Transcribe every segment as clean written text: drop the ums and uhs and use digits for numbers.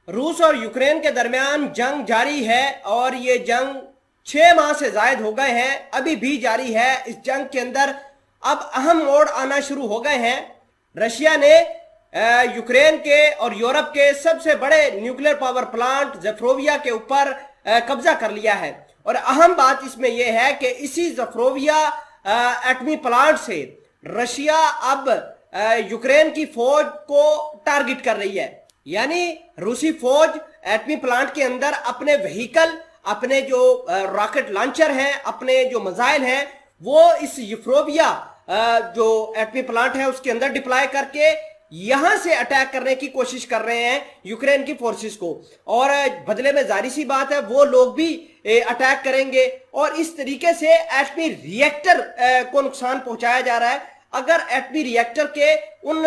रूस और यूक्रेन के दरमियान जंग जारी है और ये जंग 6 माह से ज्यादा हो गए हैं, अभी भी जारी है। इस जंग के अंदर अब अहम मोड़ आना शुरू हो गए हैं। रशिया ने यूक्रेन के और यूरोप के सबसे बड़े न्यूक्लियर पावर प्लांट ज़पोरिज़िया के ऊपर कब्जा कर लिया है। और अहम बात इसमें यह है कि इसी ज़पोरिज़िया एटमी प्लांट से रशिया अब यूक्रेन की फौज को टारगेट कर रही है। यानी रूसी फौज एटमी प्लांट के अंदर अपने व्हीकल, अपने जो रॉकेट लॉन्चर हैं, अपने जो मिसाइल हैं, वो इस ज़पोरिज़िया जो एटमी प्लांट है उसके अंदर डिप्लॉय करके यहां से अटैक करने की कोशिश कर रहे हैं यूक्रेन की फोर्सेस को। और बदले में जारी सी बात है वो लोग भी अटैक करेंगे और इस तरीके से एटमी रिएक्टर को नुकसान पहुंचाया जा रहा है। अगर एटमी रिएक्टर के उन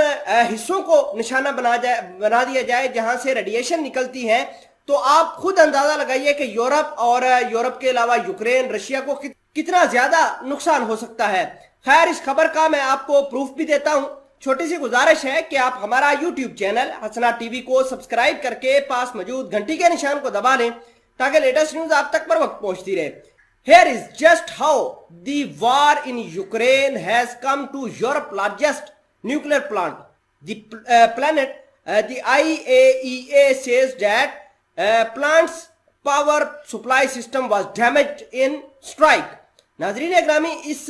हिस्सों को निशाना बना दिया जाए जहां से रेडिएशन निकलती है, तो आप खुद अंदाजा लगाइए कि यूरोप और यूरोप के अलावा यूक्रेन, रशिया को कितना ज्यादा नुकसान हो सकता है। खैर, इस खबर का मैं आपको प्रूफ भी देता हूं। छोटी सी गुजारिश है कि आप हमारा यूट्यूब चैनल हसना टीवी को सब्सक्राइब करके पास मौजूद घंटी के निशान को दबा लें ताकि लेटेस्ट न्यूज आप तक पर वक्त पहुंचती रहे। Here is just how the war in Ukraine has come to Europe's largest nuclear plant. The IAEA says that plant's power supply system was damaged in strike. नाजरीन अग्रामी, इस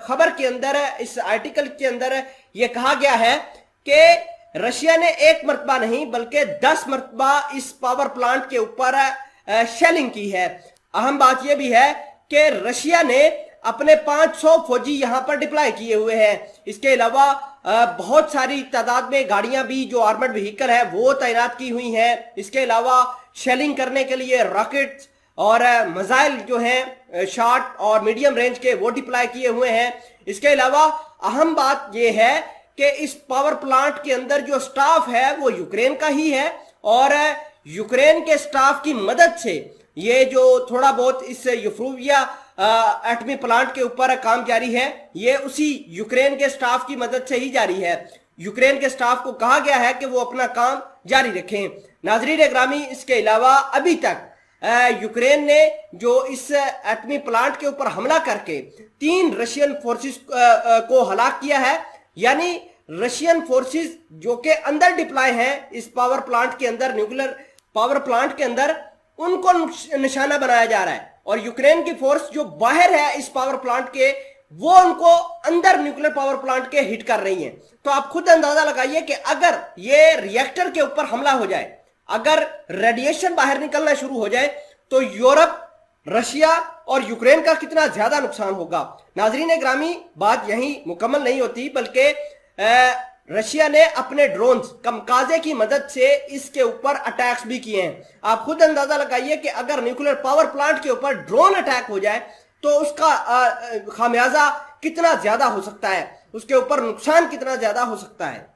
खबर के अंदर, इस आर्टिकल के अंदर यह कहा गया है कि रशिया ने एक मरतबा नहीं बल्कि 10 मरतबा इस पावर प्लांट के ऊपर शेलिंग की है। अहम बात यह भी है कि रशिया ने अपने 500 फौजी यहां पर डिप्लॉय किए हुए हैं। इसके अलावा बहुत सारी तादाद में गाड़ियां भी, जो आर्मर्ड व्हीकल है, वो तैनात की हुई हैं। इसके अलावा शेलिंग करने के लिए रॉकेट्स और मिसाइल जो हैं शॉर्ट और मीडियम रेंज के, वो डिप्लॉय किए हुए हैं। इसके अलावा अहम बात यह है कि इस पावर प्लांट के अंदर जो स्टाफ है वो यूक्रेन का ही है और यूक्रेन के स्टाफ की मदद से ये जो थोड़ा बहुत इस ज़पोरिज़िया एटमी प्लांट के ऊपर काम जारी है, ये उसी यूक्रेन के स्टाफ की मदद से ही जारी है। यूक्रेन के स्टाफ को कहा गया है कि वो अपना काम जारी रखें। नाजरीन ग्रामी, इसके अलावा अभी तक यूक्रेन ने जो इस एटमी प्लांट के ऊपर हमला करके 3 रशियन फोर्सेस को हलाक किया है। यानी रशियन फोर्सेस जो के अंदर डिप्लॉय हैं इस पावर प्लांट के अंदर, न्यूक्लियर पावर प्लांट के अंदर, उनको निशाना बनाया जा रहा है। और यूक्रेन की फोर्स जो बाहर है इस पावर प्लांट के, वो उनको अंदर न्यूक्लियर पावर प्लांट के हिट कर रही हैं। तो आप खुद अंदाजा लगाइए कि अगर ये रिएक्टर के ऊपर हमला हो जाए, अगर रेडिएशन बाहर निकलना शुरू हो जाए, तो यूरोप, रशिया और यूक्रेन का कितना ज्यादा नुकसान होगा। नाजरीन ग्रामी, बात यहीं मुकम्मल नहीं होती बल्कि रशिया ने अपने ड्रोन्स कमकाजे की मदद से इसके ऊपर अटैक्स भी किए हैं। आप खुद अंदाजा लगाइए कि अगर न्यूक्लियर पावर प्लांट के ऊपर ड्रोन अटैक हो जाए तो उसका खामियाजा कितना ज्यादा हो सकता है, उसके ऊपर नुकसान कितना ज्यादा हो सकता है।